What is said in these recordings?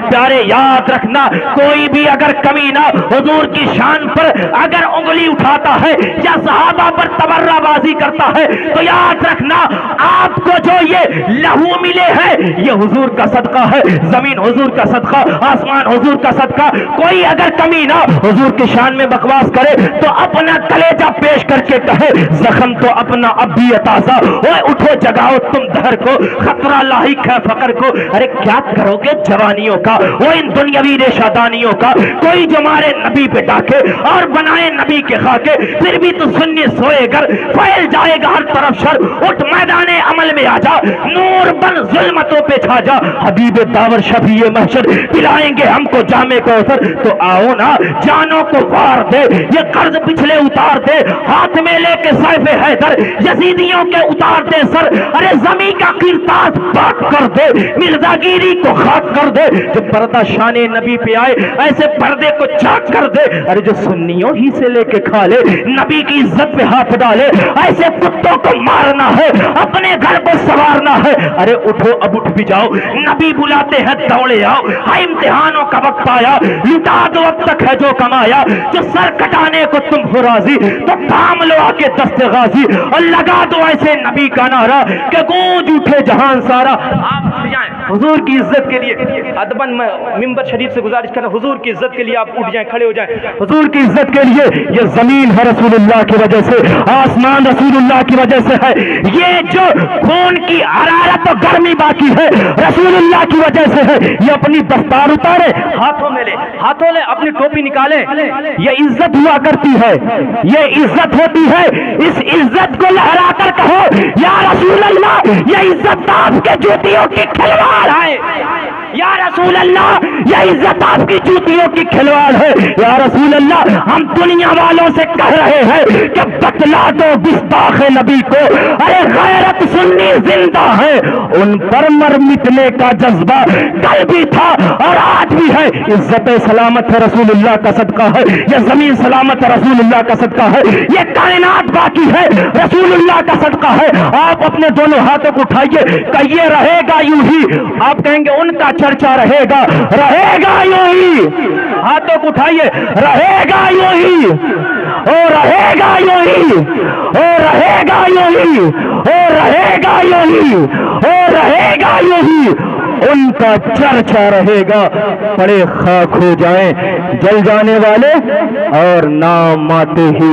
پیارے یاد رکھنا، کوئی بھی اگر کمینہ حضور کی شان پر اگر انگلی اٹھاتا ہے یا صحابہ پر تبرہ بازی کرتا ہے تو یاد رکھنا آپ کو جو یہ لہو ملے ہیں یہ حضور کا صدقہ ہے، زمین حضور کا صدقہ، آسمان حضور کا صدقہ۔ کوئی اگر کمینہ حضور کی شان میں بکواس کرے تو اپنا کلیجہ پیش کر کے کہے زخم تو اپنا اب بھی تازہ، اوے اٹھو جگاؤ تم دہر کو، خطرہ لاحق ہے فقر کو۔ ارے کیا کرو گے جوانیوں کا، وہ ان دنیاوی ریشہ دانیوں کا؟ کوئی جو مارے نبی پہ ڈاکے اور بنائے نبی کے خاکے، پھر بھی تو سنی سوئے گر، پھیل جائے گا ہر طرف شر۔ اٹھ میدان عمل میں آ جا، نور بن ظلمتوں پہ چھا جا، حبیب داور شفیع محشر پلائیں گے ہم کو جام کوثر۔ تو آؤ نا جانوں کو وار دے، یہ قرض پچھلے اتار دے، ہاتھ میں لے کے سیف حیدر یزیدیوں کے اتار دے سر۔ ارے زمین کا قرطاس پاک کر دے، مرزا گیری کو خاک کر دے، جو پردہ شان نبی پہ آئے ایسے پردے کو چاک کر دے۔ ارے جو سنیوں ہی سے لے کے کھا لے، نبی کی عزت پہ ہاتھ ڈالے، ایسے کتوں کو مارنا ہے، اپنے گھر کو سوارنا ہے۔ ارے اٹھو اب اٹھ بھی جاؤ، نبی بلاتے ہیں دوڑے آؤ، ہے امتحانوں کا وقت آیا، لٹا دو اب تک ہے جو کمایا۔ جو سر کٹانے کو تم ہو راضی تو تھام لو آ کے دست غازی، اور لگا دو ایسے نبی کا نعرہ کہ گونج اٹھے جہان سارا۔ آپ اٹھ جائیں حضور کی عزت کے لیے، ادباً میں ممبر شریف سے گزارش کرنا، حضور کی عزت کے لیے آپ اٹھ جائیں، کھڑے ہو جائیں۔ حضور کی عزت کے لیے یہ زمین ہے رسول اللہ کی وجہ سے، آسمان رسول اللہ کی وجہ سے ہے، یہ جو خون کی حرارت و گرمی باقی ہے رسول اللہ کی وجہ سے ہے۔ یہ اپنی دستار اتارے، ہاتھوں میں لے، ہاتھوں لے، اپنی ٹوپی نکالے، یہ عزت ہوا کرتی ہے، یہ عزت ہوتی ہے۔ اس عزت کو لہرا کر کہو یا رسول اللہ یہ عزت آپ کے جوتیوں کی کھلواڑ ہے، یا رسول اللہ یہ عزت آپ کی جوتیوں کی کھلواڑ ہے، یا رسول اللہ ہم دنیا والوں سے کہہ رہے ہیں کہ بتلا دو گستاخ نبی کو، ارے غیرت سنی زندہ ہے، ان پر مر مٹنے کا جذبہ کل بھی تھا اور آج بھی ہے۔ عزت سلامت ہے رسول اللہ کا صدقہ ہے، یہ زمین سلامت ہے رسول اللہ کا صدقہ ہے، یہ کائنات باقی ہے رسول اللہ کا صدقہ ہے۔ آپ اپنے دونوں ہاتھوں کو اٹھائیے کہ یہ رہے گا یوں ہی، آپ کہیں گے ان کا چرچا رہے گا یوں ہی، ہاتھوں کو اٹھائیے، رہے گا یوں ہی، او رہے گا یوں ہی، او رہے گا یوں ہی، او رہے گا یوں ہی، او رہے گا یوں ہی، ان کا چرچا رہے گا۔ پڑے خاک ہو جائیں جل جانے والے اور نام آتے ہی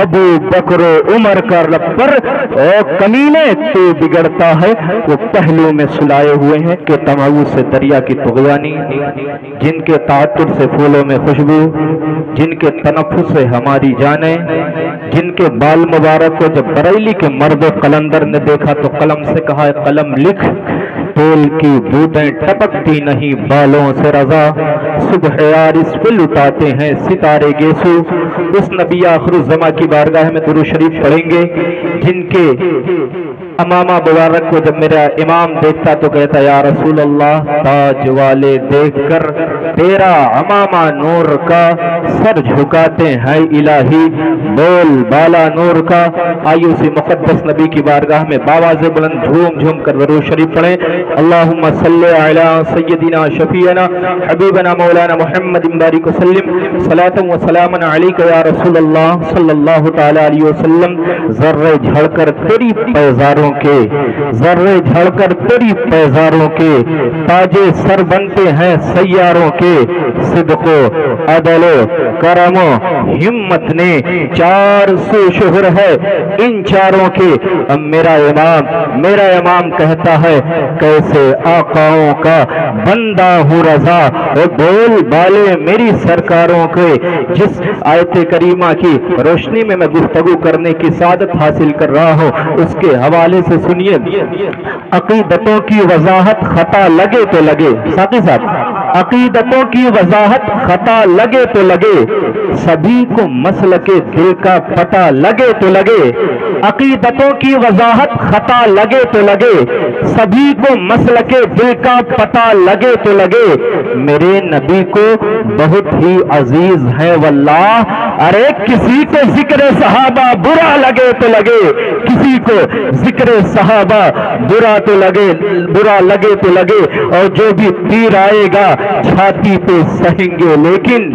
ابو بکر و عمر کا رب پر، او کمینے تو بگڑتا ہے، وہ پہلو میں سلائے ہوئے ہیں کہ تماؤ سے دریا کی طغیانی، جن کے تعطر سے پھولوں میں خوشبو، جن کے تنفس سے ہماری جانیں، جن کے بال مبارک کو جب بریلی کے مرد قلندر نے دیکھا تو قلم سے کہا قلم لکھ، پھول کی بوٹیں ٹپکتی نہیں بالوں سے رضا، صبح یار اس پہ لٹاتے ہیں ستارے گیسو۔ اس نبی آخر الزماں کی بارگاہ میں درود شریف پڑھیں گے، جن کے امامہ مبارک کو جب میرا امام دیکھتا تو کہتا یا رسول اللہ تاج والے دیکھ کر تیرا امامہ نور کا سر جھکاتے ہیں الہی، بول بالا نور کا۔ آئیے اسی مقدس نبی کی بارگاہ میں باواز بلند جھوم جھوم کر درود شریف پڑھیں۔ اللہم صلی علی سیدنا شفیعنا حبیبنا مولانا محمد بارک وسلم، صلاۃ و سلام علیک یا رسول اللہ صلی اللہ تعالی علیہ وسلم۔ ذرے جھڑ کر تیری پیزاروں کے، ذرے جھڑ کر تیری پیزاروں کے تاجے سر بنتے ہیں سیاروں کے، صدق و عدل و کرم و ہمت نے چار سو شہر ہے ان چاروں کے۔ اب میرا امام کہتا ہے کیسے آقاؤں کا بندہ ہوں رضا، اور بول بالے میری سرکاروں کے۔ جس آیت کریمہ کی روشنی میں میں گفتگو کرنے کی سعادت حاصل کر رہا ہوں اس کے حوالے سے سنیے، عقیدتوں کی وضاحت خطا لگے تو لگے، ساتھ ہی ساتھ عقیدتوں کی وضاحت خطا لگے تو لگے، سبھی کو مسلک دل کا پتہ لگے تو لگے، عقیدتوں کی وضاحت خطا لگے تو لگے، سبھی کو مسلک دل کا پتہ لگے تو لگے، میرے نبی کو بہت ہی عزیز ہے واللہ۔ ارے کسی کو ذکر صحابہ برا لگے تو لگے، کسی کو ذکر صحابہ برا لگے تو لگے، اور جو بھی تیر آئے گا چھاتی پہ سہیں گے، لیکن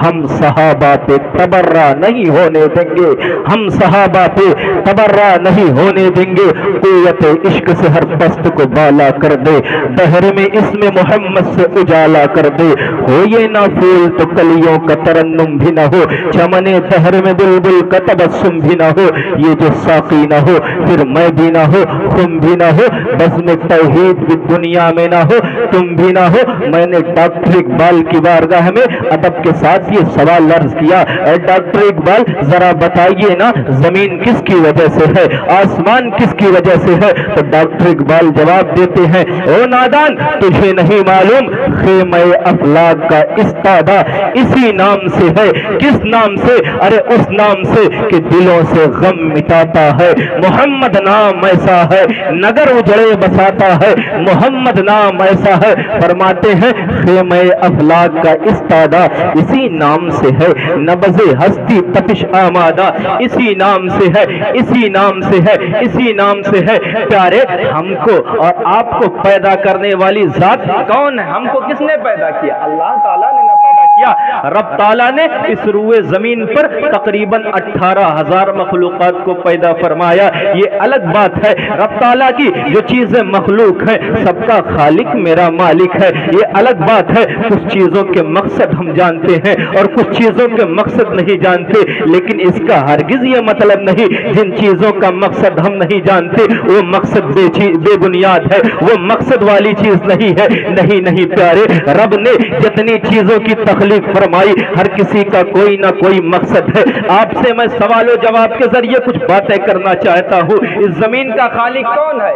ہم صحابہ پہ تبرہ نہیں ہونے دیں گے، ہم صحابہ پہ تبرہ نہیں ہونے دیں گے۔ قوت عشق سے ہر پست کو بالا کر دے، دہر میں اسم محمد سے اجالا کر دے، ہو یہ نہ پھول تو کلیوں کا ترنم بھی نہ ہو، چمنے دہر میں بلبل کا تبسم بھی نہ ہو، یہ جو ساقی نہ ہو پھر میں بھی نہ ہو، تم بھی نہ ہو، بزم توحید بھی دنیا میں نہ ہو، تم بھی نہ ہو۔ میں نے ڈاکٹر اقبال کی بارگاہ میں ادب کے ساتھ یہ سوال عرض کیا، اے ڈاکٹر اقبال ذرا بتائیے نا، زمین کس کی وجہ سے ہے، آسمان کس کی وجہ سے ہے؟ تو ڈاکٹر اقبال جواب دیتے ہیں، او نادان تجھے نہیں معلوم خیمہ افلاک کا استادہ اسی نام سے ہے۔ کس نام سے؟ ارے اس نام سے کہ دلوں سے غم مٹاتا ہے، محمد نام ایسا ہے نگر اجڑے بساتا ہے، محمد نام ایسا ہے۔ فرماتے ہیں خیمہ افلاک کا استادہ اسی نام سے ہے، نبض ہستی تپش آمادہ اسی نام سے ہے، اسی نام سے ہے، اسی نام سے ہے۔ پیارے ہم کو اور آپ کو پیدا کرنے والی ذات کون ہے؟ ہم کو کس نے پیدا کیا؟ اللہ تعالیٰ نے پیدا کیا۔ رب تعالیٰ نے اس روئے زمین پر تقریباً 18,000 مخلوقات کو پیدا فرمایا۔ یہ الگ بات ہے رب تعالیٰ کی جو چیزیں مخلوق ہیں سب کا خالق میرا مالک ہے، یہ الگ بات ہے۔ کچھ چیزوں کے مقصد ہم جانتے ہیں اور کچھ چیزوں کے مقصد نہیں جانتے، لیکن اس کا ہرگز یہ مطلب نہیں جن چیزوں کا مقصد ہم نہیں جانتے وہ مقصد بے بنیاد ہے، وہ مقصد والی چیز نہیں ہے۔ نہیں نہیں پیارے، رب نے جتنی چیزوں کی تخلیق فرمائی ہر کسی کا کوئی نہ کوئی مقصد ہے۔ آپ سے میں سوال و جواب کے ذریعے کچھ باتیں کرنا چاہتا ہوں۔ اس زمین کا خالق کون ہے؟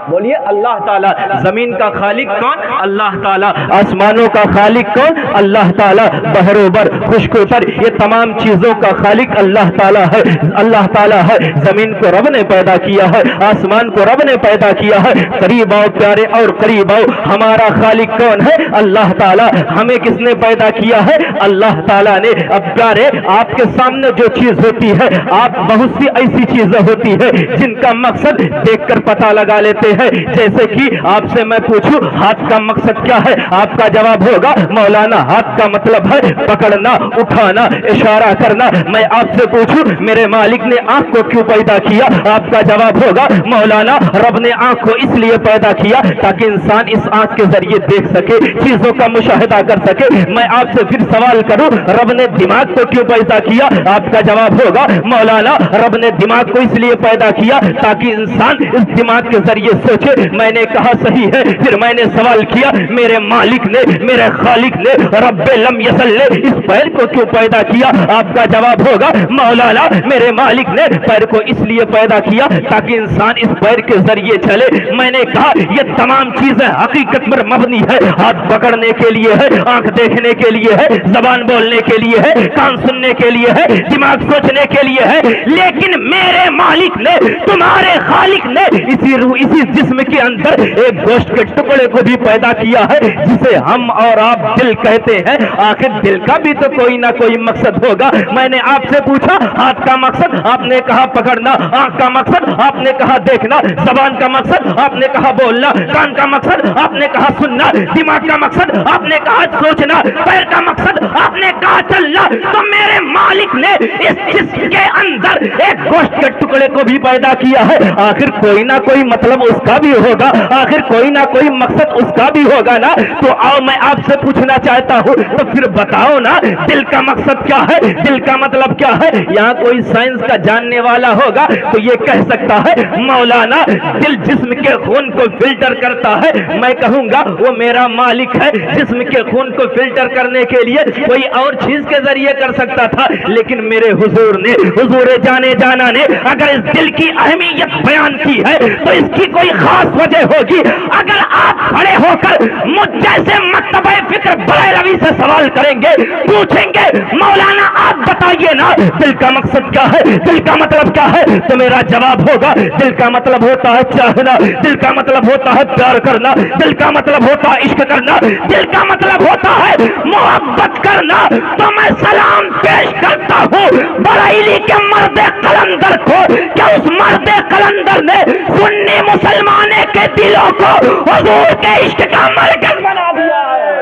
بولیے اللہ تعالیٰ۔ زمین کا خالق کون؟ اللہ تعالیٰ۔ آسمانوں کا خالق کون؟ اللہ تعالیٰ۔ بحر و بر، خشک و تر، یہ تمام چیزوں کا خالق اللہ تعالیٰ ہے، اللہ تعالیٰ ہے۔ زمین کو رب نے پیدا کیا ہے، آسمان کو رب نے پیدا کیا ہے۔ قریب آؤ پیارے اور قریب آؤ، ہمارا خالق کون ہے؟ اللہ تعالیٰ۔ ہمیں کس نے پیدا کیا ہے؟ اللہ تعالیٰ نے۔ اب پیارے آپ کے سامنے جو چیز ہوتی ہے، آپ بہت سی ایسی چیزیں ہوتی ہے جن کا مقصد دیکھ کر پتہ لگا لیتے ہیں۔ جیسے کہ آپ سے میں پوچھوں ہاتھ کا مقصد کیا ہے، آپ کا جواب ہوگا مولانا ہاتھ کا مطلب ہے پکڑنا، اٹھانا، اشارہ کرنا۔ میں آپ سے پوچھوں میرے مالک نے آنکھ کو کیوں پیدا کیا، آپ کا جواب ہوگا مولانا رب نے آنکھ کو اس لیے پیدا کیا تاکہ انسان اس آنکھ کے ذریعے دیکھ سکے، چیزوں کا مشاہدہ کر سکے۔ میں آپ سے پھر سوال کروں رب نے دماغ کو کیوں پیدا کیا، آپ کا جواب ہوگا مولانا رب نے دماغ کو اس لیے پیدا کیا تاکہ انسان اس دماغ کے ذریعے سوچے۔ میں نے کہا صحیح ہے، پھر میں نے سوال کیا میرے مالک نے، میرے خالق نے رب لم یزل نے اس پیر کو کیوں پیدا کیا، آپ کا جواب ہوگا مولانا میرے مالک نے پیر کو اس لیے پیدا کیا تاکہ انسان اس پیر کے ذریعے چلے۔ میں نے کہا یہ تمام چیزیں حقیقت پر مبنی ہے، ہاتھ پکڑنے کے لیے ہے، آنکھ دیکھنے کے لیے ہے، زبان بولنے کے لیے ہے، کان سننے کے لیے ہے، دماغ سوچنے کے لیے ہے، لیکن میرے مالک نے، تمہارے خالق نے اسی جسم کے اندر ایک گوشت کے ٹکڑے کو بھی پیدا کیا ہے جسے ہم اور آپ دل کہتے ہیں۔ آخر دل کا بھی تو کوئی نہ کوئی مقصد ہوگا۔ میں نے آپ سے پوچھا ہاتھ کا مقصد، آپ نے کہا پکڑنا، آنکھ کا مقصد آپ نے کہا دیکھنا، زبان کا مقصد آپ نے کہا بولنا، کان کا مقصد آپ نے کہا سننا، دماغ کا مقصد آپ نے کہا سوچنا، پیر کا مقصد آپ نے کہا چلنا۔ تو میرے مالک نے اس جسم کے اندر ایک گوشت کے ٹکڑے کو بھی پیدا کیا ہے، آخر کوئی نہ کوئی مطلب اس کا بھی ہوگا، آخر کوئی نہ کوئی مقصد اس کا بھی ہوگا نا۔ تو آؤ میں آپ سے پوچھنا چاہتا ہوں تو پھر بتاؤ نا دل کا مقصد کیا ہے، دل کا مطلب کیا ہے؟ یہاں کوئی سائنس کا جاننے والا ہوگا تو یہ کہہ سکتا ہے مولانا دل جسم کے خون کو فلٹر کرتا ہے۔ میں کہوں گا وہ میرا مالک ہے، جسم کے خون کو فلٹر کرنے کے لیے کوئی اور چیز کے ذریعے کر سکتا تھا، لیکن میرے حضور نے، حضور جانے جانا نے اگر اس دل کی اہمیت بیان کی ہے تو اس کی کوئی خاص وجہ ہوگی۔ اگر آپ کھڑے ہو کر مجھ جیسے مرتبہ فکر بڑے روی سے سوال کریں گے، پوچھیں گے مولانا آپ بتائیے نا دل کا مقصد کیا ہے، دل کا مطلب کیا ہے؟ تو میرا جواب ہوگا دل کا مطلب ہوتا ہے چاہنا، دل کا مطلب ہوتا ہے پیار کرنا، دل کا مطلب ہوتا ہے عشق کرنا، دل کا مطلب ہوتا ہے محبت کرنا۔ تو میں سلام پیش کرتا ہوں بریلی کے مرد قلندر کو، کہ اس مرد قلندر نے سنی مسلمانے کے دلوں کو حضور کے عشق کا مرکز بنا دیا ہے۔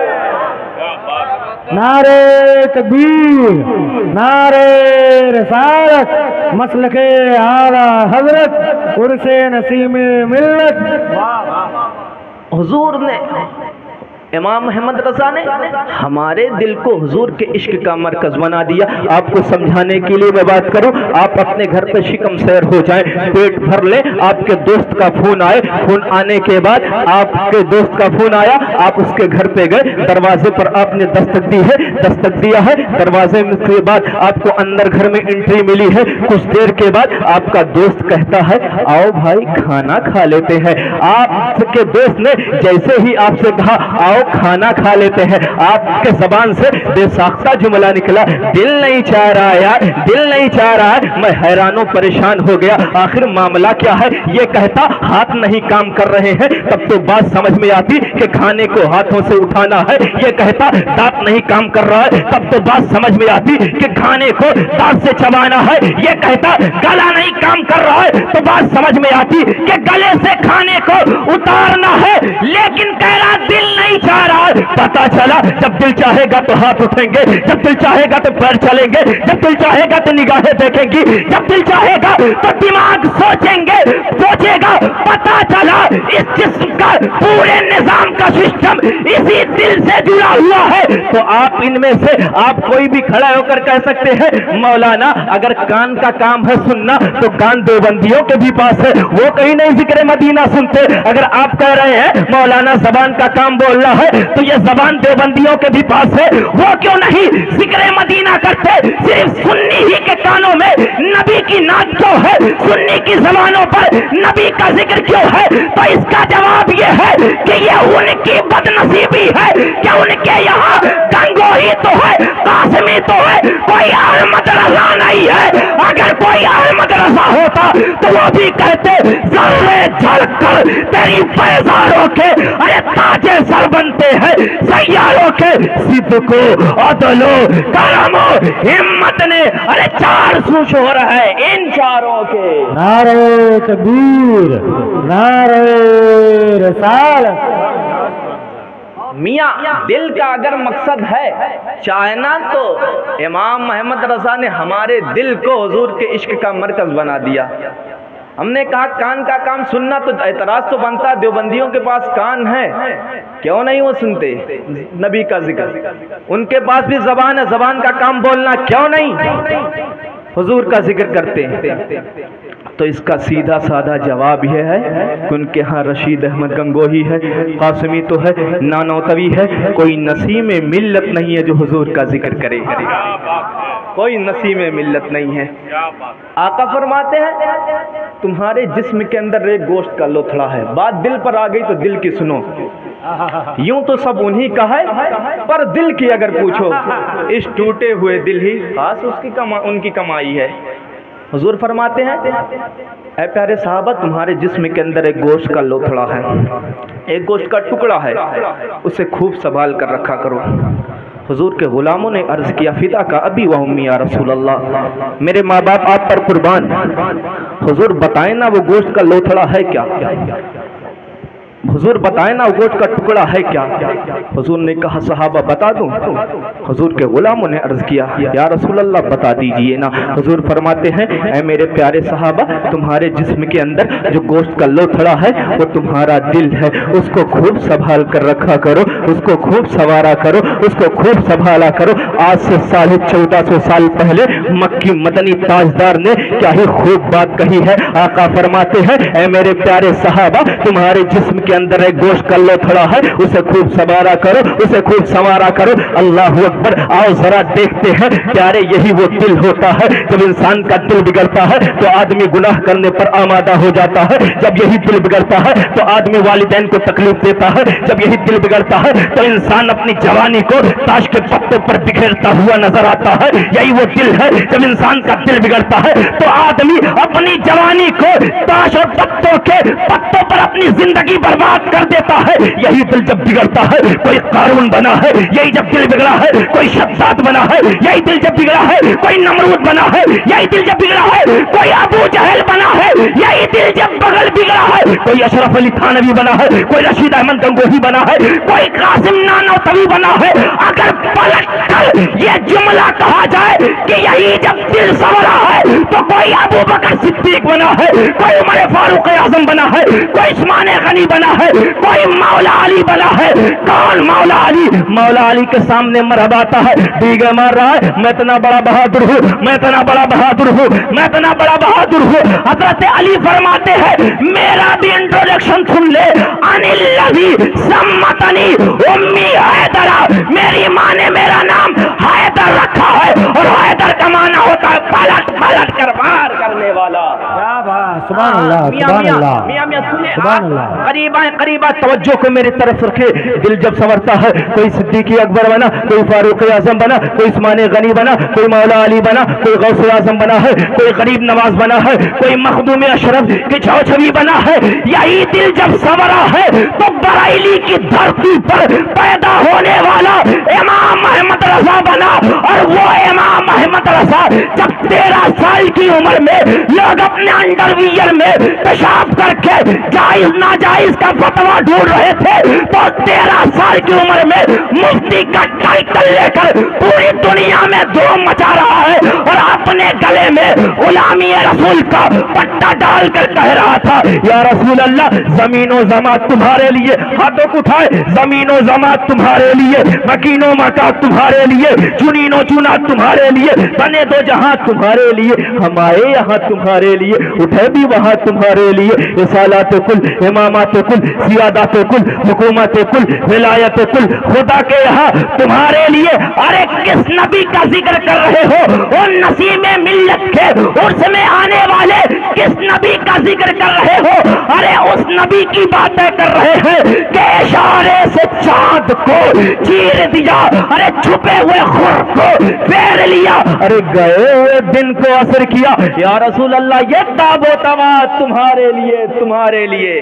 نعرہ تکبیر، نعرہ رسالت، مسلک اعلیٰ حضرت، عرس نسیم ملت۔ حضور نے، امام محمد رضا نے ہمارے دل کو حضور کے عشق کا مرکز بنا دیا۔ آپ کو سمجھانے کے لیے میں بات کروں، آپ اپنے گھر پہ شکم سیر ہو جائیں، پیٹ بھر لیں، آپ کے دوست کا فون آئے، فون آنے کے بعد آپ کے دوست کا فون آیا، آپ اس کے گھر پہ گئے، دروازے پر آپ نے دستک دی ہے، دستک دیا ہے، دروازے کے بعد آپ کو اندر گھر میں انٹری ملی ہے، کچھ دیر کے بعد آپ کا دوست کہتا ہے آؤ بھائی کھانا کھا لیتے ہیں۔ آپ کے دوست نے جیسے ہی آپ سے کہا آؤ کھانا کھا لیتے ہیں، آپ کے زبان سے بے ساختہ جملہ نکلا، دل نہیں چاہ رہا یار، دل نہیں چاہ رہا ہے۔ میں حیران و پریشان ہو گیا، آخر معاملہ کیا ہے؟ یہ کہتا ہاتھ نہیں کام کر رہے ہیں، تب تو بات سمجھ میں آتی کہ کھانے کو ہاتھوں سے اٹھانا ہے۔ یہ کہتا دانت نہیں کام کر رہا ہے، تب تو بات سمجھ میں آتی کہ کھانے کو دانت سے چبانا ہے۔ یہ کہتا گلا نہیں کام کر رہا ہے، تو بات سمجھ میں آتی کہ گلے سے کھانے کو اتارنا ہے، لیکن کہہ رہا دل نہیں چاہ رہا ہے۔ پتا چلا جب دل چاہے گا تو ہاتھ اٹھیں گے، جب دل چاہے گا تو پیر چلیں گے، جب دل چاہے گا تو نگاہیں دیکھیں گی، جب دل چاہے گا تو دماغ سوچیں گے، سوچے گا۔ پتا چلا اس جسم کا پورے نظام کا سسٹم اسی دل سے جڑا ہوا ہے۔ تو آپ ان میں سے آپ کوئی بھی کھڑا ہو کر کہہ سکتے ہیں مولانا اگر کان کا کام ہے سننا تو کان دیوبندیوں کے بھی پاس ہے، وہ کہیں نہیں ذکر مدینہ سنتے۔ اگر آپ کہہ رہے ہیں مولانا زبان کا کام بولنا ہے تو یہ زبان دیوبندیوں کے بھی پاس ہے، وہ کیوں نہیں ذکر مدینہ کرتے؟ صرف سنی ہی کے کانوں میں نبی کی نعت کیوں ہے، سنی کی زبانوں پر نبی کا ذکر کیوں ہے؟ تو اس کا جواب یہ ہے کہ یہ ان کی بد نصیبی ہے کہ ان کے یہاں گنگوہی تو ہے، قاسمی تو ہے، کوئی احمد رضا نہیں ہے۔ اگر کوئی احمد رضا ہوتا تو وہ بھی کہتے ذرے جھڑ کر تیری پیزاروں کے ارے تاجے سر بنتے ہیں سیاروں کے، صدق و عدل و کرم و ہمت نے ارے چار سو شور ہے ان چاروں کے۔ نعرہ تکبیر، نعرہ رسالت۔ میاں دل کا اگر مقصد ہے چاہنا تو امام محمد رضا نے ہمارے دل کو حضور کے عشق کا مرکز بنا دیا۔ ہم نے کہا کان کا کام سننا، تو اعتراض تو بنتا دیوبندیوں کے پاس کان ہے، کیوں نہیں وہ سنتے نبی کا ذکر؟ ان کے پاس بھی زبان ہے، زبان کا کام بولنا، کیوں نہیں حضور کا ذکر کرتے ہیں؟ تو اس کا سیدھا سادہ جواب یہ ہے کہ ان کے ہاں رشید احمد گنگوہی ہے، قاسمی تو ہے، نانوتوی ہے، کوئی نسیم ملت نہیں ہے جو حضور کا ذکر کرے، کوئی نسیم ملت نہیں ہے۔ آقا فرماتے ہیں تمہارے جسم کے اندر ایک گوشت کا لوتھڑا ہے، بات دل پر آ گئی تو دل کی سنو، یوں تو سب انہی کا ہے پر دل کی اگر پوچھو اس ٹوٹے ہوئے دل ہی خاص ان کی کمائی ہے۔ حضور فرماتے ہیں اے پیارے صحابہ تمہارے جسم کے اندر ایک گوشت کا لوتھڑا ہے، ایک گوشت کا ٹکڑا ہے، اسے خوب سنبھال کر رکھا کرو۔ حضور کے غلاموں نے عرض کیا فدا کا ابی و امی یا رسول اللہ، میرے ماں باپ آپ پر قربان، حضور بتائیں نا وہ گوشت کا لوتھڑا ہے کیا؟ حضور بتائیں نا گوشت کا ٹکڑا ہے کیا؟ حضور نے کہا صحابہ بتا دوں؟ حضور کے غلاموں نے عرض کیا یا رسول اللہ بتا دیجئے نا۔ حضور فرماتے ہیں اے میرے پیارے صحابہ تمہارے جسم کے اندر جو گوشت کا لوتھڑا ہے وہ تمہارا دل ہے، اس کو خوب سنبھال کر رکھا کرو، اس کو خوب سنوارا کرو، اس کو خوب سنبھالا کرو۔ آج سے 1450 سال پہلے مکی مدنی تاجدار نے کیا ہی خوب بات کہی ہے۔ آقا فرماتے ہیں اے میرے پیارے صحابہ تمہارے جسم کے اندر ایک گوشت کا لوتھڑا ہے، اسے خوب سنوارا کرو، اسے خوب سنوارا کرو۔ اللہ اکبر۔ آؤ ذرا دیکھتے ہیں پیارے، یہی وہ دل ہوتا ہے، جب انسان کا دل بگڑتا ہے تو آدمی گناہ کرنے پر آمادہ ہو جاتا ہے، جب یہی دل بگڑتا ہے تو آدمی والدین کو تکلیف دیتا ہے، جب یہی دل بگڑتا ہے تو انسان اپنی جوانی کو تاش کے پتوں پر بکھیرتا ہوا نظر آتا ہے۔ یہی وہ دل ہے، جب انسان کا دل بگڑتا ہے تو آدمی اپنی جوانی کو تاش اور پتوں کے پتوں پر اپنی زندگی برباد کر دیتا ہے۔ یہی دل جب بگڑتا ہے کوئی قارون بنا ہے، یہی جب دل بگڑا ہے کوئی شداد بنا ہے، یہی دل جب بگڑا ہے کوئی نمرود بنا ہے، یہی دل جب بگڑا ہے کوئی ابو جہل بنا ہے، یہی دل جب بغل بگڑا ہے کوئی اشرف علی تھانوی بنا ہے، کوئی رشید احمد گنگوہی بنا ہے، کوئی قاسم نانوتوی بنا ہے۔ اگر پلٹ کر یہ جملہ کہا جائے کہ یہی جب دل سنورا ہے تو کوئی ابو بکر صدیق بنا ہے، کوئی عمر فاروق اعظم بنا ہے، کوئی عثمان غنی بنا ہے، کوئی مولا علی بنا ہے۔ کون مولا علی؟ مولا علی کے سامنے مرحبا آتا ہے، دیگے مار رہا ہے، میں اتنا بڑا بہادر ہوں، میں اتنا بڑا بہادر ہوں، میں اتنا بڑا بہادر ہوں۔ حضرت علی فرماتے ہیں میرا بھی انٹروڈکشن سن لے، ان الذی سمتنی امی حیدرہ، میری ماں نے میرا نام حیدر رکھا ہے، اور حیدر کا معنی ہوتا ہے پلٹ پلٹ کر وار کرنے والا۔ کیا بات، سبحان اللہ، سبحان اللہ، میاں سنیں، سبحان اللہ۔ قریبا توجہ کو میری طرف رکھے۔ دل جب سنورتا ہے کوئی صدیق اکبر بنا، کوئی فاروق اعظم بنا، کوئی عثمان غنی بنا، کوئی مولا علی بنا، کوئی غوث اعظم بنا ہے، کوئی غریب نواز بنا ہے، کوئی مخدوم اشرف کی چھوچھوی بنا ہے۔ یہی دل جب سنورا ہے تو بریلی کی دھرتی پر پیدا ہونے والا امام احمد رضا بنا، اور وہ امام احمد رضا جب 13 سال کی عمر میں لوگ اپنے انڈرویئر میں پیشاب کر کے جائز ناجائز کا فتویٰ ڈھونڈ رہے تھے تو 13 سال کی عمر میں مفتی کا ٹائٹل لے کر پوری دنیا میں دھوم مچا رہا ہے، اور اپنے گلے میں غلامی رسول کا پٹا ڈال کر کہہ رہا تھا یا رسول اللہ زمین و زماں تمہارے لیے، ہاتھوں کو اٹھائے، زمین و زماں تمہارے لیے، مکین و مکان تمہارے لیے، چنین و چنا تمہارے لیے، بنے دو جہاں تمہارے لیے، ہم آئے یہاں تمہارے لیے، اٹھے بھی وہاں تمہارے لیے، رسالات کل، امامات کل، سیادات کل، حکومت کل، ولایت کل، خدا کے یہاں تمہارے لیے۔ ارے کس نبی کا ذکر کر رہے ہو؟ ان نسیم ملت کے عرس میں آنے والے کس نبی کا ذکر کر رہے ہو؟ ارے اس نبی کی باتیں کر رہے ہیں کہ اشارے سے چاند کو چیر دیا، ارے چھپے ہوئے خور کو پھیر لیا، ارے گئے ہوئے دن کو اثر کیا۔ یا رسول اللہ یہ تاب و توا تمہارے لیے، تمہارے لیے،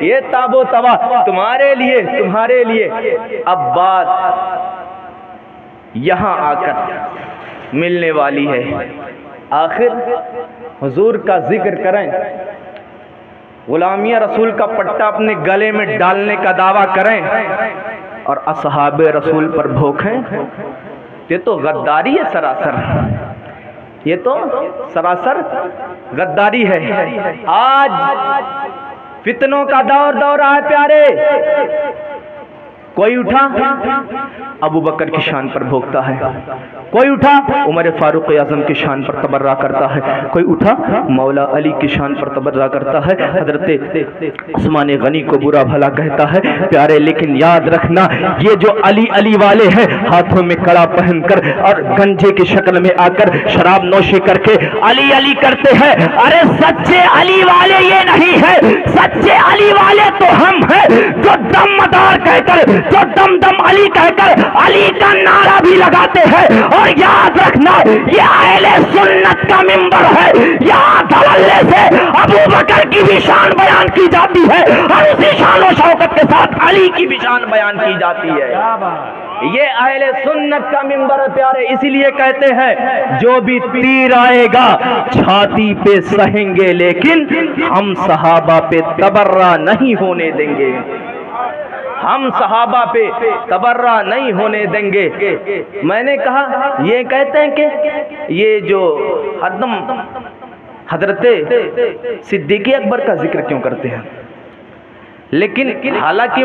یہ تاب و توا تمہارے لیے، تمہارے لیے۔ اب بات یہاں آ کر ملنے والی ہے، آخر حضور کا ذکر کریں، غلامیہ رسول کا پٹا اپنے گلے میں ڈالنے کا دعویٰ کریں اور اصحاب رسول پر بھوکیں، یہ تو غداری ہے سراسر، یہ تو سراسر غداری ہے۔ آج فتنوں کا دور آ ہے پیارے، کوئی اٹھا ابو بکر کی شان پر بھوکتا ہے، کوئی اٹھا عمر فاروق اعظم کی شان پر تبرہ کرتا ہے، کوئی اٹھا مولا علی کی شان پر تبرہ کرتا ہے، حضرت عثمان غنی کو برا بھلا کہتا ہے۔ پیارے لیکن یاد رکھنا یہ جو علی علی والے ہیں، ہاتھوں میں کڑا پہن کر اور گنجے کی شکل میں آ کر شراب نوشی کر کے علی علی کرتے ہیں، ارے سچے علی والے یہ نہیں ہے، سچے علی والے تو ہم ہیں جو دم مدار کہہ کر، جو دم دم علی کہہ کر علی کا نعرہ بھی لگاتے ہیں۔ اور یاد رکھنا یہ اہل سنت کا منبر ہے، یہاں دھڑلے سے ابو بکر کی بھی شان بیان کی جاتی ہے اور اسی شان و شوکت کے ساتھ علی کی بھی شان بیان کی جاتی ہے۔ یہ اہل سنت کا منبر ہے پیارے، اسی لیے کہتے ہیں جو بھی تیر آئے گا چھاتی پہ سہیں گے لیکن ہم صحابہ پہ تبرہ نہیں ہونے دیں گے، ہم صحابہ پہ تبرہ نہیں ہونے دیں گے۔ میں نے کہا یہ کہتے ہیں کہ یہ جو ہردم حضرت صدیق اکبر کا ذکر کیوں کرتے ہیں، لیکن حالانکہ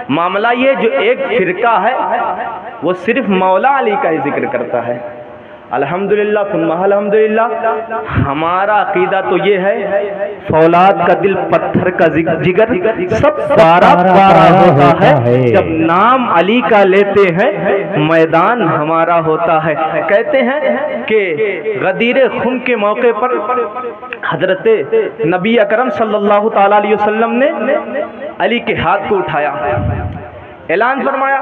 معاملہ یہ جو ایک فرقہ ہے وہ صرف مولا علی کا ہی ذکر کرتا ہے، الحمدللہ ثم الحمدللہ ہمارا عقیدہ تو یہ ہے فولاد کا دل پتھر کا جگر سب بارہ بارہ ہوتا ہے، جب نام علی کا لیتے ہیں میدان ہمارا ہوتا ہے۔ کہتے ہیں کہ غدیر خون کے موقع پر حضرت نبی اکرم صلی اللہ تعالی علیہ وسلم نے علی کے ہاتھ کو اٹھایا، اعلان فرمایا،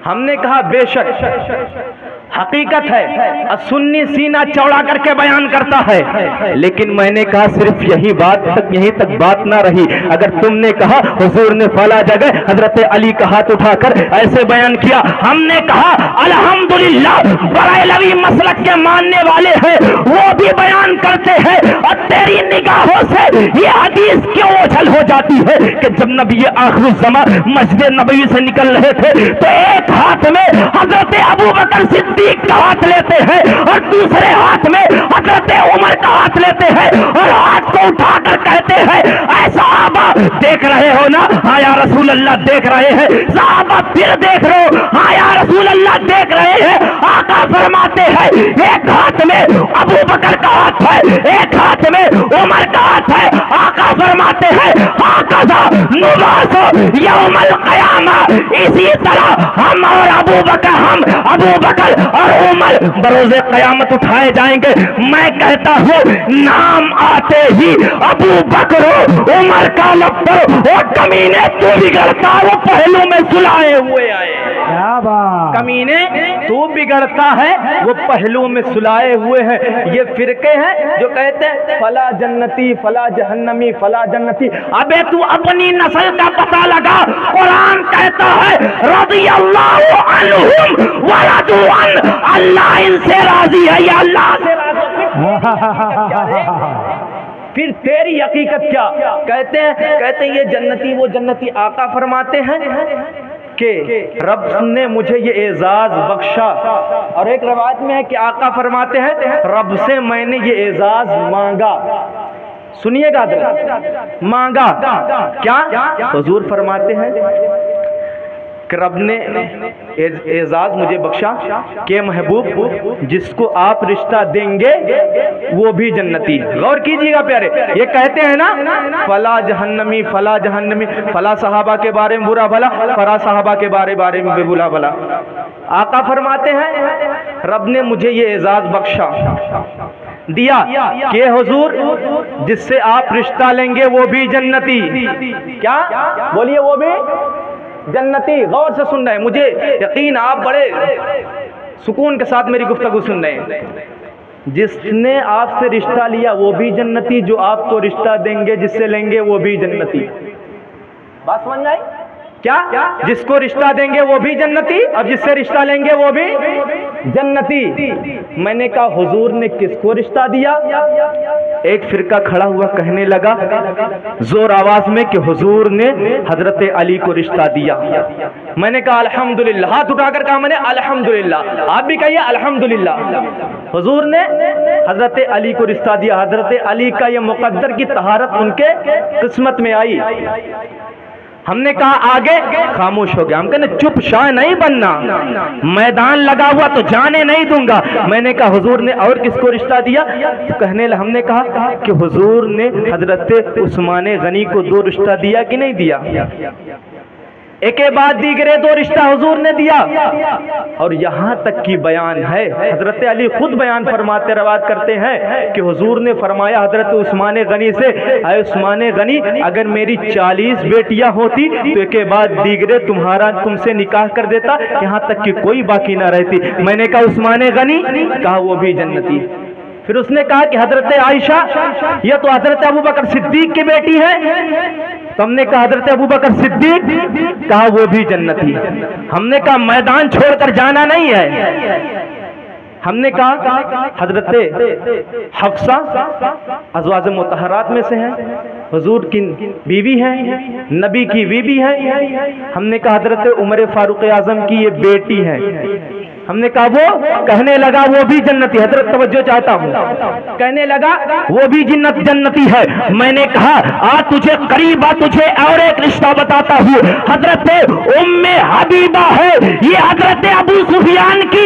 ہم نے کہا بے شک حقیقت ہے، سنی سینہ چوڑا کر کے بیان کرتا ہے، لیکن میں نے کہا صرف یہی بات تک، یہیں تک بات نہ رہی، اگر تم نے کہا حضور نے فلاں جگہ حضرت علی کا ہاتھ اٹھا کر ایسے بیان کیا، ہم نے کہا الحمدللہ بریلوی مسلک کے ماننے والے ہیں وہ بھی بیان کرتے ہیں، اور تیری نگاہوں سے یہ حدیث کیوں اوجھل ہو جاتی ہے کہ جب نبی آخر الزمان مسجد نبوی سے نکل رہے تھے تو ایک ہاتھ میں حضرت ابو بکر صدیق کا ہاتھ لیتے ہیں اور دوسرے ہاتھ میں حضرت عمر کا ہاتھ لیتے ہیں اور ہاتھ کو اٹھا کر کہتے ہیں اے صحابہ دیکھ رہے ہو نا؟ ہاں یا رسول اللہ دیکھ رہے ہیں۔ صحابہ پھر دیکھ رہے ہو؟ ہاں یا رسول اللہ دیکھ رہے ہیں۔ آقا فرماتے ہیں ایک ہاتھ میں ابو بکر کا ہاتھ ہے، ایک ہاتھ میں عمر کا ہاتھ ہے۔ آقا فرماتے ہیں ہاکذا نبعث یوم القیامہ، اسی طرح ہم اور ابو بکر اور عمر بروز قیامت اٹھائے جائیں گے۔ میں کہتا ہوں نام آتے ہی ابو بکر عمر کا لب پر وہ کمینے تو بگڑتا وہ پہلو میں سلائے ہوئے آئے۔ کیا بات! کمینے تو بگڑتا ہے وہ پہلو میں سلائے ہوئے ہیں۔ یہ فرقے ہیں جو کہتے ہیں فلا جنتی فلا جہنمی فلا جنتی۔ ابے تو اپنی نسل کا پتہ لگا، قرآن کہتا ہے رضی اللہ عنہم ورضوا عنہ، اللہ ان سے راضی ہے یا اللہ سے راضی ہے؟ پھر تیری حقیقت کیا؟ کہتے ہیں یہ جنتی وہ جنتی۔ آقا فرماتے ہیں کہ رب نے مجھے یہ اعزاز بخشا، اور ایک روایت میں ہے کہ آقا فرماتے ہیں رب سے میں نے یہ اعزاز مانگا۔ سنیے گا مانگا کیا؟ حضور فرماتے ہیں کہ رب نے اعزاز مجھے بخشا کہ محبوب جس کو آپ رشتہ دیں گے وہ بھی جنتی۔ غور کیجیے گا پیارے، یہ کہتے ہیں نا فلا جہنمی فلا جہنمی، فلا صحابہ کے بارے میں برا بھلا، فلا صحابہ کے بارے میں برا بھلا۔ آقا فرماتے ہیں رب نے مجھے یہ اعزاز بخشا دیا کہ حضور جس سے آپ رشتہ لیں گے وہ بھی جنتی۔ کیا بولیے؟ وہ بھی جنتی۔ غور سے سن رہے ہیں، مجھے یقین آپ بڑے سکون کے ساتھ میری گفتگو سن رہے ہیں۔ جس نے آپ سے رشتہ لیا وہ بھی جنتی، جو آپ کو رشتہ دیں گے جس سے لیں گے وہ بھی جنتی۔ بات سمجھ آئی؟ کیا؟ جس کو رشتہ دیں گے وہ بھی جنتی اور جس سے رشتہ لیں گے وہ بھی جنتی۔ میں نے کہا حضور نے کس کو رشتہ دیا؟ ایک فرقہ کھڑا ہوا کہنے لگا زور آواز میں کہ حضور نے حضرت علی کو رشتہ دیا۔ میں نے کہا الحمدللہ، ہاتھ اٹھا کر کہا میں نے الحمدللہ۔ آپ بھی کہیے الحمدللہ، حضور نے حضرت علی کو رشتہ دیا۔ حضرت علی کا یہ مقدر کی طہارت ان کے قسمت میں آئی۔ ہم نے کہا آگے، خاموش ہو گیا۔ ہم کہنے چپ شاہ نہیں بننا، میدان لگا ہوا تو جانے نہیں دوں گا۔ میں نے کہا حضور نے اور کس کو رشتہ دیا؟ ہم نے کہا کہ حضور نے حضرت عثمان غنی کو 2 رشتہ دیا کہ نہیں دیا؟ ایک بعد دیگرے 2 رشتہ حضور نے دیا۔ اور یہاں تک کی بیان ہے، حضرت علی خود بیان فرماتے روایت کرتے ہیں کہ حضور نے فرمایا حضرت عثمان غنی سے اے عثمان غنی اگر میری 40 بیٹیاں ہوتی تو ایک بعد دیگرے تم سے نکاح کر دیتا، یہاں تک کہ کوئی باقی نہ رہتی۔ میں نے کہا عثمان غنی، کہا وہ بھی جنتی۔ پھر اس نے کہا کہ حضرت عائشہ یہ تو حضرت ابو بکر صدیق کی بیٹی ہے۔ تو ہم نے کہا حضرت ابو بکر صدیق، کہا وہ بھی جنتی۔ ہم نے کہا میدان چھوڑ کر جانا نہیں ہے۔ ہم نے کہا حضرت حفصہ ازواج مطہرات میں سے ہیں، حضور کی بیوی ہے، نبی کی بیوی ہے۔ ہم نے کہا حضرت عمر فاروق اعظم کی یہ بیٹی ہے۔ ہم نے کہا وہ کہنے لگا وہ بھی جنتی۔ حضرت توجہ چاہتا ہوں، کہنے لگا وہ بھی جنتی ہے۔ میں نے کہا تجھے قریب تجھے اور ایک رشتہ بتاتا ہوں، حضرت ام حبیبہ ہے، یہ حضرت ابو سفیان کی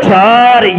4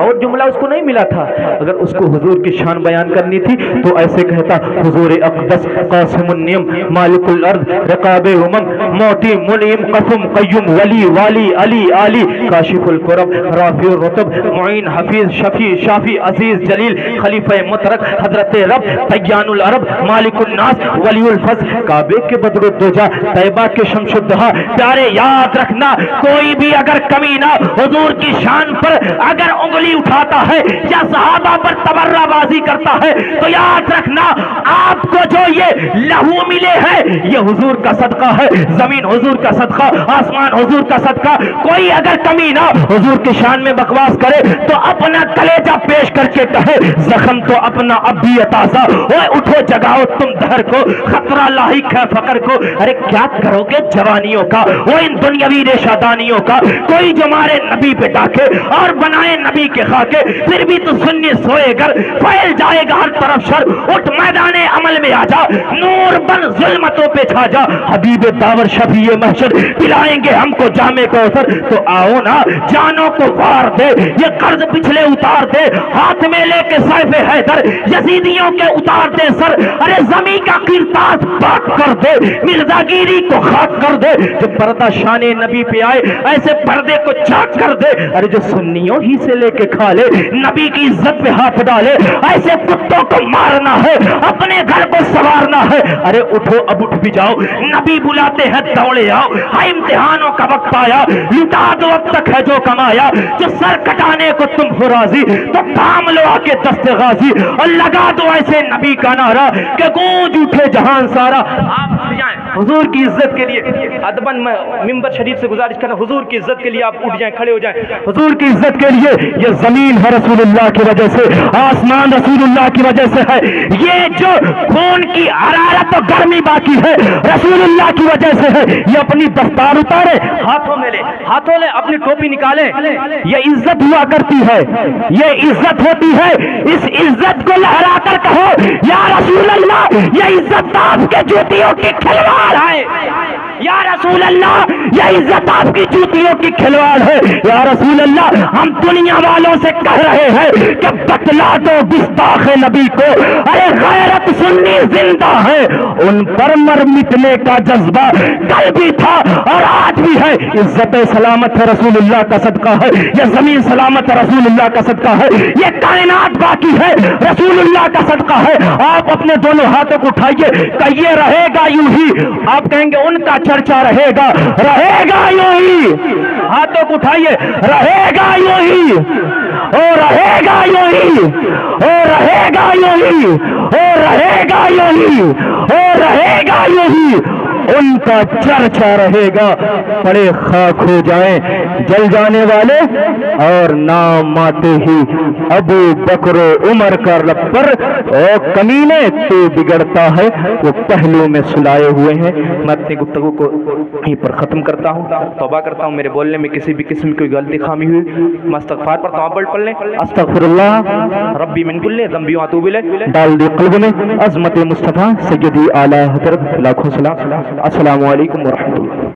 اور جملہ اس کو نہیں ملا تھا، اگر اس کو حضور کی شان بیان کرنی تھی تو ایسے کہتا حضور اقدس قاسم النعم مالک الارض رقاب امم موتی منعم قسم قیوم ولی والی علی علی کاشف الکرب رافع الرتب معین حفیظ شفیع شافی عزیز جلیل خلیفہ مترک حضرت رب تیان العرب مالک الناس ولی الفضل کعبے کے بدر الدجا طیبہ کے شمس الدہا۔ پیارے یاد رکھنا کوئی بھی اگر کمی نہ حضور کی شان پر اگر انگلی اٹھاتا ہے یا صحابہ پر تبرہ بازی کرتا ہے تو یاد رکھنا آپ کو جو یہ لہو ملے ہے یہ حضور کا صدقہ ہے، زمین حضور کا صدقہ، آسمان حضور کا صدقہ۔ کوئی اگر کمی نہ حضور کی شان میں بکواس کرے تو اپنا کلیجہ پیش کر کے کہے زخم تو اپنا اب بھی تازہ، اوے اٹھو جگاؤ تم دہر کو، خطرہ لاحق ہے فقر کو۔ ارے کیا کرو گے جوانیوں کا، وہ ان دنیاوی ریشہ دانیوں کا، کوئی جو مارے نبی پہ ڈاکے اور بنائے نبی کے خاکے، پھر بھی تو سنی سوئے گر پھیل جائے گا ہر طرف شر۔ اٹھ میدان عمل میں آ جا، نور بن ظلمتوں پہ چھا جا، حبیب داور شفیع محشر پلائیں گے ہم کو جام کوثر۔ تو آؤ نا جانوں کو وار دے، یہ قرض پچھلے اتار دے، ہاتھ میں لے کے سیف حیدر یزیدیوں کے اتار دے سر۔ ارے زمین کا قرطاس پاک کر دے، مرزا گیری کو خاک کر دے، جو پردہ شان نبی پہ آئے ایسے پردے کو چاک کر دے۔ ارے جو سنیوں ہی سے لے کے کھا لے، نبی کی عزت پہ ہاتھ ڈالے، ایسے کتوں کو مارنا ہے، اپنے گھر کو سوارنا ہے۔ ارے اٹھو اب اٹھ بھی جاؤ، نبی بلاتے ہیں دوڑے آؤ، ہاں امتحانوں کا وقت آیا، لٹا دو اب تک ہے جو کمایا۔ جو سر کٹانے کو تم ہو راضی تو تھام لو آ کے دست غازی، اور لگا دو ایسے نبی کا نعرہ کہ گونج اٹھے جہان سارا۔ آپ اٹھ جائیں حضور کی عزت کے لیے، ادباً میں ممبر شریف سے گزارش کرنا، حضور کی عزت کے لیے آپ اٹھ جائیں، کھڑے ہو جائیں۔ حضور کی عزت کے لیے یہ زمین ہے رسول اللہ کی وجہ سے، آسمان رسول اللہ کی وجہ سے ہے، یہ جو خون کی حرارت و گرمی باقی ہے رسول اللہ کی وجہ سے ہے۔ یہ اپنی دستار اتارے، ہاتھوں میں لے، ہاتھوں لے، اپنی ٹوپی نکالے، یہ عزت ہوا کرتی ہے، یہ عزت ہوتی ہے۔ اس عزت کو لہرا کر کہو یا رسول اللہ یہ عزت آپ کے جوتیوں کی کھلواڑ ہے، یا رسول اللہ یہ عزت آپ کی جوتیوں کی کھلواڑ ہے۔ یا رسول اللہ ہم دنیا والوں سے کہہ رہے ہیں کہ بتلا دو گستاخ نبی کو، ارے غیرت سنی زندہ ہے، ان پر مر مٹنے کا جذبہ کل بھی تھا اور آج بھی ہے۔ عزت سلامت ہے رسول اللہ کا صدقہ ہے، یہ زمین سلامت ہے رسول اللہ کا صدقہ ہے، یہ کائنات باقی ہے رسول اللہ کا صدقہ ہے۔ آپ اپنے دونوں ہاتھوں کو اٹھائیے کہ یہ رہے گا یوں ہی، آپ کہیں گے ان کا چرچا رہے گا یوں ہی، ہاتھوں کو اٹھائیے، رہے گا یوں ہی، اور رہے گا یوں ہی، اور رہے گا یوں ہی، اور رہے گا یوں ہی، اور رہے گا یوں ہی، ان کا چرچا رہے گا۔ پڑے خاک ہو جائیں جل جانے والے اور نام آتے ہی ابو بکر و عمر کا رب پر، او کمینے تو بگڑتا ہے وہ پہلو میں سلائے ہوئے ہیں۔ میں اپنی گفتگو کو یہیں پر ختم کرتا ہوں، توبہ کرتا ہوں میرے بولنے میں کسی بھی قسم کی غلطی خامی ہوئی، میں استغفار پڑھتا ہوں، آپ پڑھ لیں، استغفر اللہ ربی من کل ذنب واتوب الیہ، ڈال دے قلب میں عظمت مصطفیٰ سیدی اعلیٰ حضرت لاکھوں سلام۔ السلام علیکم ورحمۃ اللہ۔